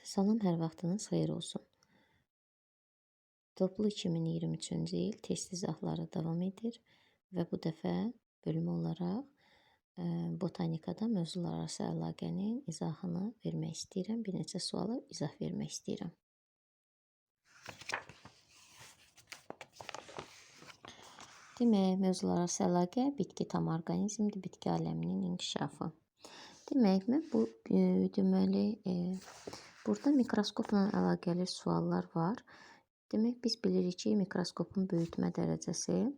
Salam, hər vaxtınız xeyir olsun. Toplu 2023-cü il test izahları davam edir və bu dəfə bölüm olaraq botanikada mövzulararası əlaqənin izahını vermək istəyirəm. Bir neçə suala izah vermək istəyirəm. Demək, mövzulararası əlaqə bitki tam orqanizmdir, bitki aləminin inkişafı. Demək, mən burada mikroskopla əlaqəli suallar var. Demək, biz bilirik ki, mikroskopun böyütmə dərəcəsi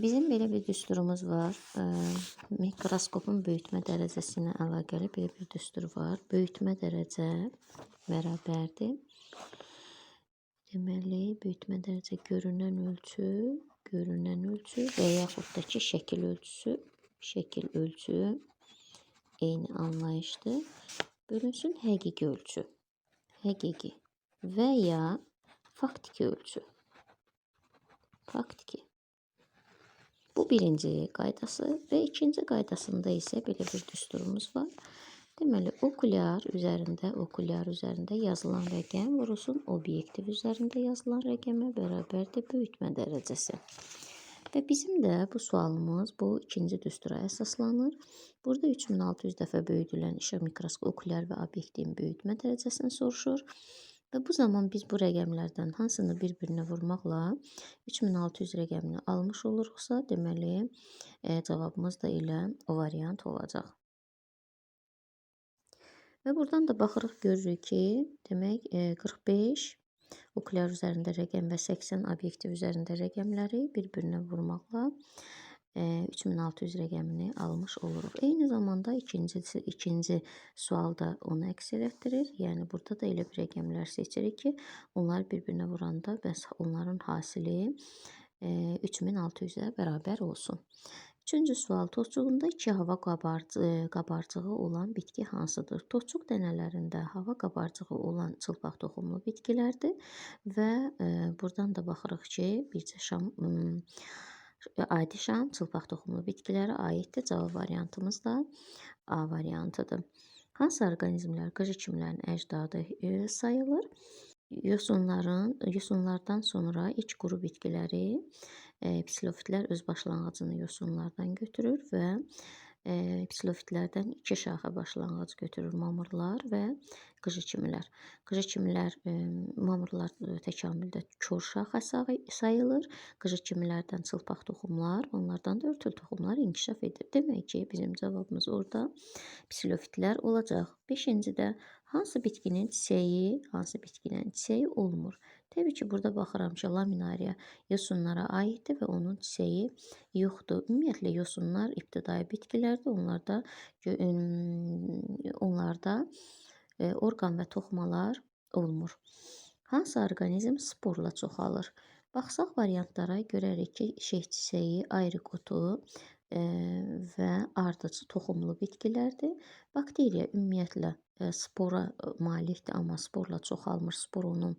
bizim belə bir düsturumuz var. Mikroskopun böyütmə dərəcəsinə əlaqəli belə bir düstur var. Böyütmə dərəcə bərabərdir. Deməli, böyütmə dərəcə görünən ölçü və yaxud da ki, şəkil ölçü eyni anlayışdır. Bölünsün həqiqi ölçü. Həqiqi və ya faktiki ölçü. Faktiki. Bu birinci qaydası və ikinci qaydasında isə belə bir düsturumuz var. Deməli, okulyar üzərində yazılan rəqəm vurulsun obyektiv üzərində yazılan rəqəmə bərabərdir böyütmə dərəcəsi. Və bizim də bu sualımız bu ikinci düstura əsaslanır. Burada 3600 dəfə böyüdülən işıq mikroskopu okulyar və obyektivin böyütmə dərəcəsini soruşur. Və bu zaman biz bu rəqəmlərdən hansını bir-birinə vurmaqla 3600 rəqəmini almış oluruqsa, deməli, cavabımız da elə o variant olacaq. Və buradan da baxırıq, görürük ki, demək 45 okulyar üzərində rəqəm və 80 obyektiv üzərində rəqəmləri bir-birinə vurmaqla 3600 rəqəmini almış oluruq. Eyni zamanda ikinci sualda onu əks elətdirir. Yəni, burada da elə bir rəqəmlər seçirik ki, onlar bir-birinə vuranda bəs onların hasili 3600-ə bərabər olsun. Üçüncü sual, tozcuğunda 2 hava qabarcığı olan bitki hansıdır? Tozcuq dənələrində hava qabarcığı olan çılpaq toxumlu bitkilərdir və buradan da baxırıq ki, bircə adi şam çılpaq toxumlu bitkilərə aiddir. Cavab variantımız da A variantıdır. Hansı orqanizmlər qıcıçimlərin əcdadı sayılır? Yosunlardan sonra iç quru bitkiləri psilofitlər öz başlanğıcını yosunlardan götürür və psilofitlərdən 2 şaxə başlanğıc götürür mamırlar və qıcıçimlər. Mamırlar təkamüldə kör şaxə sayılır. Qıcıçimlərdən çılpaq toxumlar, onlardan da örtül toxumlar inkişaf edir. Demək ki, bizim cavabımız orada psilofitlər olacaq. 5-cidə hansı bitkinin çiçəyi olmur? Təbii ki, burada baxıram ki, laminariya yosunlara aiddir və onun çiçəyi yoxdur. Ümumiyyətlə, yosunlar ibtidai bitkilərdir. Onlarda orqan və toxumalar olmur. Hansı orqanizm sporla çoxalır? Baxsaq variantlara görərik ki, şeh çiçəyi, ayrikotu və ardıcı toxumlu bitkilərdir. Bakteriya ümumiyyətlə spora malikdir, amma sporla çoxalmır. Spor onun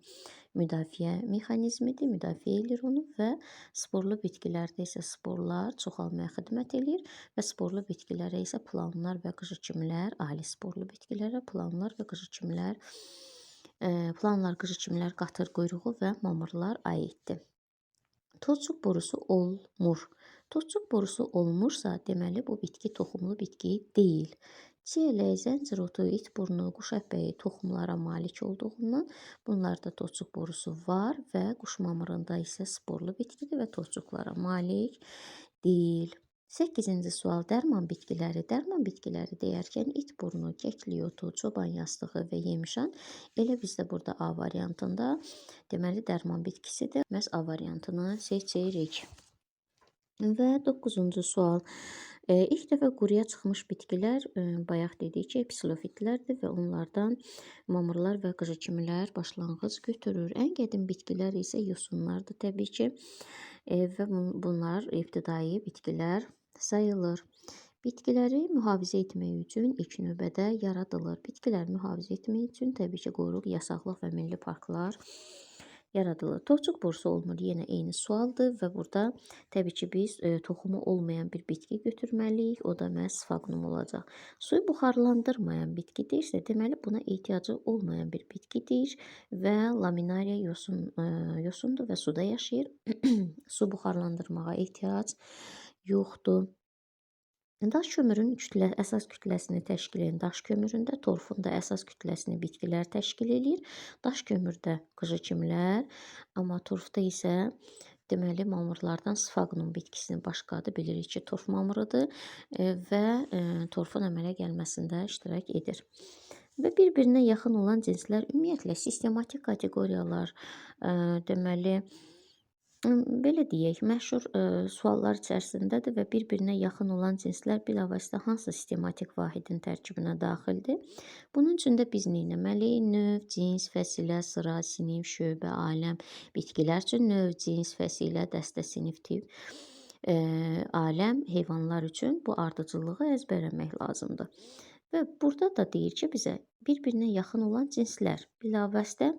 müdafiə mexanizmidir, müdafiə edir onu və sporlu bitkilərdə isə sporlar çoxalmaya xidmət edir və sporlu bitkilərə isə planlar və qıcıçimlər, ali sporlu bitkilərə planlar, qatır quyruğu və mamırlar aiddir. Tozcuq borusu olmur. Tozcuq borusu olmursa, deməli bu bitki toxumlu bitki deyil. Çiyələk, zəncirotu, itburnu, quş əpəyi toxumlara malik olduğundan bunlarda tozcuq borusu var və quş mamırında isə sporlu bitkidir və tozcuqlara malik deyil. 8-ci sual, dərman bitkiləri. Dərman bitkiləri deyərkən itburnu, kəkliyotu, çoban yastığı və yemişan elə bizdə burada A variantında deməli dərman bitkisidir. Məhz A variantını seçirik. Və 9-cu sual. İlk dəfə quruya çıxmış bitkilər bayaq dedik ki, psilofitlərdir və onlardan mamırlar və qıcıçimlər başlanğıc götürür. Ən qədim bitkilər isə yosunlardır təbii ki və bunlar ibtidai bitkilər sayılır. Bitkiləri mühafizə etmək üçün ilk növbədə yaradılır. Bitkiləri mühafizə etmək üçün təbii ki, qoruq, yasaqlıq və milli parklar yaradılır. Toxuq borusu olmur, yenə eyni sualdır və burada təbii ki, biz toxumu olmayan bir bitki götürməliyik. O da məhz sfaqnum olacaq. Suyu buxarlandırmayan bitkidirsə, deməli buna ehtiyacı olmayan bir bitkidir və laminariya yosundur və suda yaşayır. Su buxarlandırmağa ehtiyac yoxdur. Daş kömürün əsas kütləsini təşkil edən daş kömüründə torfun da əsas kütləsini bitkilər təşkil eləyir. Daş kömürdə qıcıkimlər, amma torfda isə deməli mamırlardan sfaqnum bitkisinin başqa adı bilirik ki, torf mamırıdır və torfun əmələ gəlməsində iştirak edir. Və bir-birinə yaxın olan cinslər ümumiyyətlə sistematik kateqoriyalar, deməli belə deyək, məşhur suallar içərisindədir və bir-birinə yaxın olan cinslər bilavasitə hansı sistematik vahidin tərkibinə daxildir? Bunun üçün də biz neynəməliyik? Növ, cins, fəsilə, sıra, sinif, şöbə, aləm, bitkilər üçün növ, cins, fəsilə, dəstə, sinif, tip, aləm, heyvanlar üçün bu ardıcıllığı əzbərləmək lazımdır. Və burada da deyir ki, bizə bir-birinə yaxın olan cinslər bilavasitə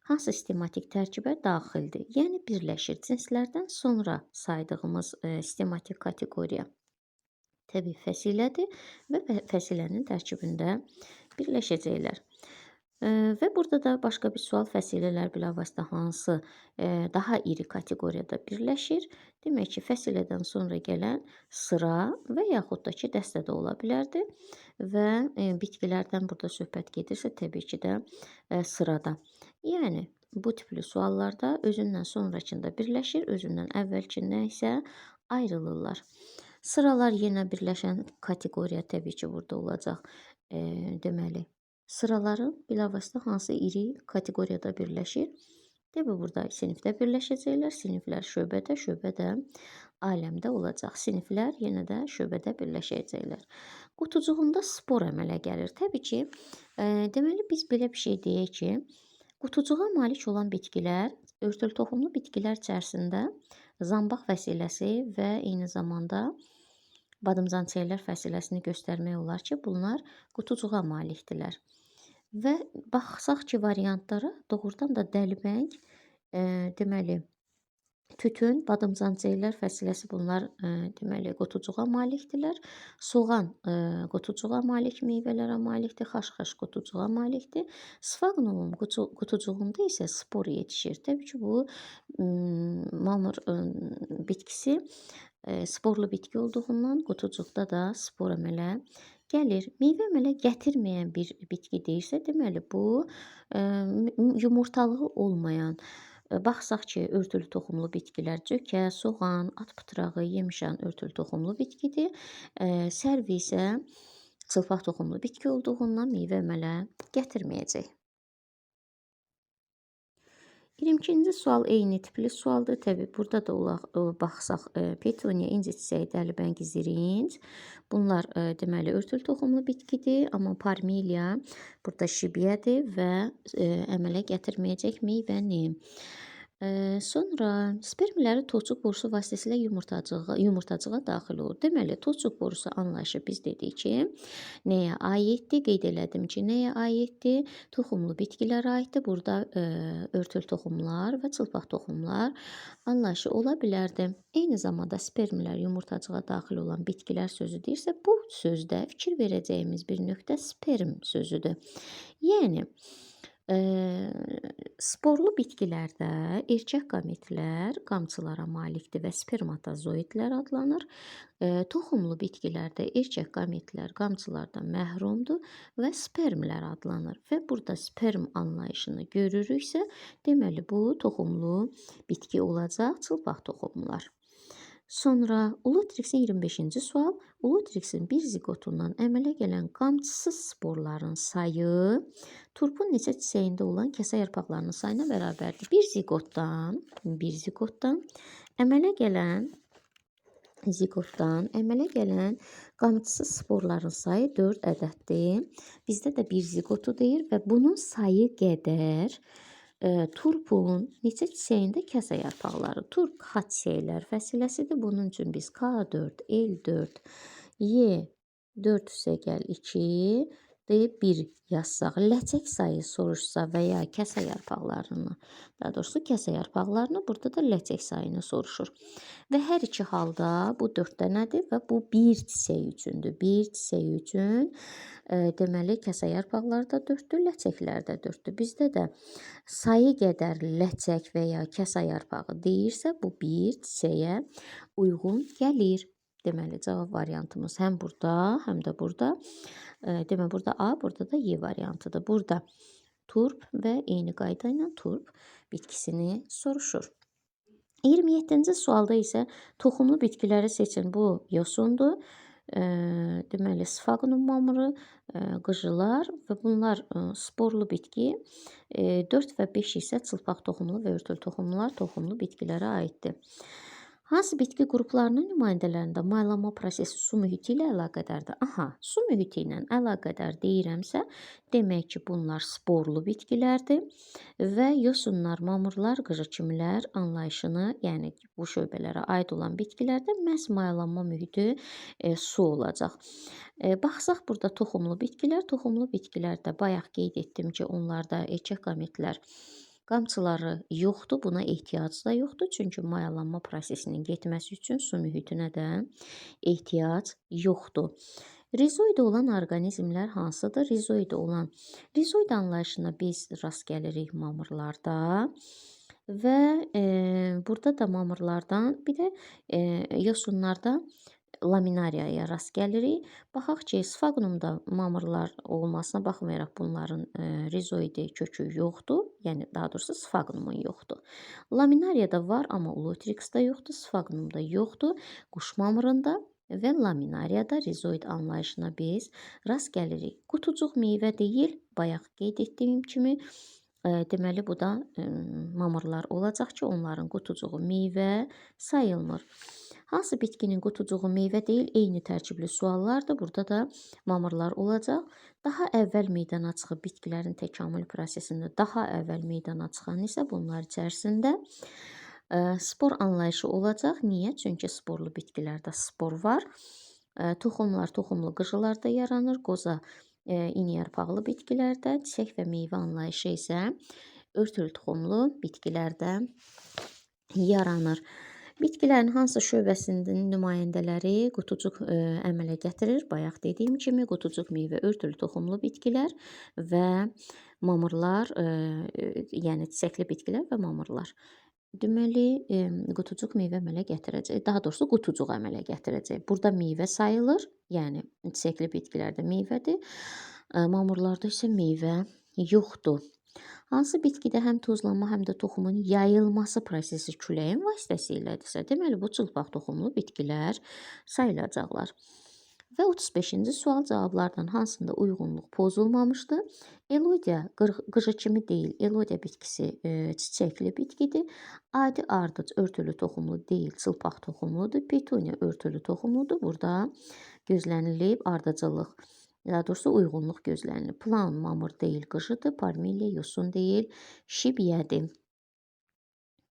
hansı sistematik tərkibə daxildir? Yəni birləşir. Cinslərdən sonra saydığımız sistematik kateqoriya təbii fəsilədir və fəsilənin tərkibində birləşəcəklər. Və burada da başqa bir sual, fəsilələr bilavasitə hansı daha iri kateqoriyada birləşir? Demək ki, fəsilədən sonra gələn sıra və yaxud da ki, dəstə də ola bilərdi və bitkilərdən burada söhbət gedirsə, təbii ki də sırada. Yəni, bu tipli suallarda özündən sonrakında birləşir, özündən əvvəlkindən isə ayrılırlar. Sıralar yenə birləşən kateqoriya təbii ki, burada olacaq. Deməli, sıraların bilavasitə hansı iri kateqoriyada birləşir? Demək, burada sinifdə birləşəcəklər. Siniflər şöbədə, şöbədə aləmdə olacaq. Siniflər yenə də şöbədə birləşəcəklər. Qutucuğunda spor əmələ gəlir. Təbii ki, deməli, biz belə bir şey deyək ki, qutucuğa malik olan bitkilər, örtül toxumlu bitkilər içərisində zambaq fəsiləsi və eyni zamanda badımcançiyəllər fəsiləsini göstərmək olar ki, bunlar qutucuğa malikdirlər. Və baxsaq ki, variantlara doğrudan da dəlməng, deməli, tütün, badımcançiyəllər fəsiləsi bunlar deməli qutucuğa malikdirlər. Soğan qutucuğa malik meyvələrə malikdir, xaşxaş qutucuğa malikdir. Sfaqnumun qutucuğunda isə spor yetişir. Təbii ki, bu mamır bitkisi sporlu bitki olduğundan qutucuqda da spor əmələ gəlir. Meyvə əmələ gətirməyən bir bitki deyirsə, deməli bu yumurtalığı olmayan, baxsaq ki, örtülü toxumlu bitkilər cökə, soğan, at pıtrağı, yemişan örtülü toxumlu bitkidir. Sərvi isə çılpaq toxumlu bitki olduğundan meyvə əmələ gətirməyəcək. 22-ci sual eyni tipli sualdır. Təbii, burada da baxsaq, petuniya, inci çiçəyi, dəlibəng, zirinc. Bunlar deməli örtülü toxumlu bitkidir, amma parmeliya burada şibiyyədir və əmələ gətirməyəcək meyvəni. Sonra spermləri toxuq borusu vasitəsilə yumurtacığa daxil olur. Deməli, toxuq borusu anlayışı biz dedik ki, nəyə aiddir? Qeyd elədim ki, nəyə aiddir? Toxumlu bitkilərə aiddir. Burada örtül toxumlar və çılpaq toxumlar anlayışı ola bilərdi. Eyni zamanda spermlər yumurtacığa daxil olan bitkilər sözü deyirsə, bu sözdə fikir verəcəyimiz bir nöqtə sperm sözüdür. Yəni, sporlu bitkilərdə erkək qametlər qamçılara malikdir və spermatozoidlər adlanır. Toxumlu bitkilərdə erkək qametlər qamçılardan məhrumdur və spermlər adlanır. Və burada sperm anlayışını görürüksə, deməli bu toxumlu bitki olacaq, çılpaq toxumlar. Sonra Ulutrixin 25-ci sual. Ulutrixin bir zigotundan əmələ gələn qamçısız sporların sayı turpun neçə çiçəyində olan kəsə yarpaqlarının sayına bərabərdir. Bir zigotdan əmələ gələn qamçısız sporların sayı 4 ədəddir. Bizdə də bir zigotu deyir və bunun sayı qədər turpun neçə çiçəyində kəsə yarpaqları. Turp xat çiçəklər fəsiləsidir. Bunun üçün biz K4, L4, Y4 + 2, deyib 1 yazsaq, ləçək sayı soruşsa və ya kəsə yarpaqlarını, daha doğrusu kəsə yarpaqlarını, burada da ləçək sayını soruşur. Və hər iki halda bu 4 dənədir və bu bir çiçək üçündür. Bir çiçək üçün deməli kəsə yarpaqları da 4-dür, ləçəklər də 4-dür. Bizdə də sayı qədər ləçək və ya kəsə yarpağı deyirsə, bu bir çiçəyə uyğun gəlir. Deməli, cavab variantımız həm burada, həm də burada. Deməli, burada A, burada da Y variantıdır. Burada turp və eyni qayda ilə turp bitkisini soruşur. 27-ci sualda isə toxumlu bitkiləri seçin. Bu yosundur. Deməli, sfaqnum mamırı, qıcılar və bunlar sporlu bitki. 4 və 5 isə çılpaq toxumlu və örtülü toxumlular toxumlu bitkilərə aiddir. Hansı bitki qruplarının nümayəndələrində maylanma prosesi su mühiti ilə əlaqədardır? Aha, su mühiti ilə əlaqədar deyirəmsə, demək ki, bunlar sporlu bitkilərdir və yosunlar, mamırlar, qıcıkimilər anlayışını, yəni bu şöbələrə aid olan bitkilərdə məhz mayalanma mühiti su olacaq. Baxsaq burada toxumlu bitkilərdə bayaq qeyd etdim ki, onlarda erkək qametlər qamçıları yoxdur, buna ehtiyac da yoxdur. Çünki mayalanma prosesinin getməsi üçün su mühitinə də ehtiyac yoxdur. Rizoid olan orqanizmlər hansıdır? Rizoid anlayışına biz rast gəlirik mamırlarda və burada da mamırlardan bir də yosunlarda laminariyaya rast gəlirik. Baxaq ki, sfaqnumda mamırlar olmasına baxmayaraq bunların rizoidi kökü yoxdur. Yəni, daha doğrusu sfaqnumun yoxdur. Laminariyada var, amma ulotrixda yoxdur, sfaqnumda yoxdur. Quş mamırında və laminariyada rizoid anlayışına biz rast gəlirik. Qutucuq meyvə deyil, bayaq qeyd etdiyim kimi. Deməli, bu da mamırlar olacaq ki, onların qutucuğu meyvə sayılmır. Hansı bitkinin qutucuğu meyvə deyil? Eyni tərkibli suallardır. Burada da mamırlar olacaq. Daha əvvəl meydana çıxıb bitkilərin təkamül prosesində daha əvvəl meydana çıxan isə bunlar içərisində spor anlayışı olacaq. Niyə? Çünki sporlu bitkilərdə spor var. Toxumlar, toxumlu qıcılarda yaranır. Qoza, ini yarpaqlı bitkilərdə, çiçək və meyvə anlayışı isə örtülü toxumlu bitkilərdə yaranır. Bitkilərin hansı şöbəsinin nümayəndələri qutucuq əmələ gətirir? Bayaq dediyim kimi qutucuq meyvə örtülü toxumlu bitkilər və mamırlar, yəni çiçəkli bitkilər və mamırlar. Deməli, qutucuq meyvə əmələ gətirəcək. Daha doğrusu qutucuq əmələ gətirəcək. Burada meyvə sayılır, yəni çiçəkli bitkilərdə meyvədir. Mamırlarda isə meyvə yoxdur. Hansı bitkidə həm tozlanma, həm də toxumun yayılması prosesi küləyin vasitəsilədirsə, deməli bu çılpaq toxumlu bitkilər sayılacaqlar. Və 35-ci sual cavablardan hansında uyğunluq pozulmamışdır? Elodiya qıcı kimi deyil. Elodiya bitkisi çiçəkli bitkidir. Adi ardıc örtülü toxumlu deyil, çılpaq toxumludur. Petuniya örtülü toxumludur. Burada gözlənilib ardıcıllıq. Daha doğrusu uyğunluq gözlənilir. Plan mamır deyil, qıcıdır. Parmeliya yosun deyil, şibyədir.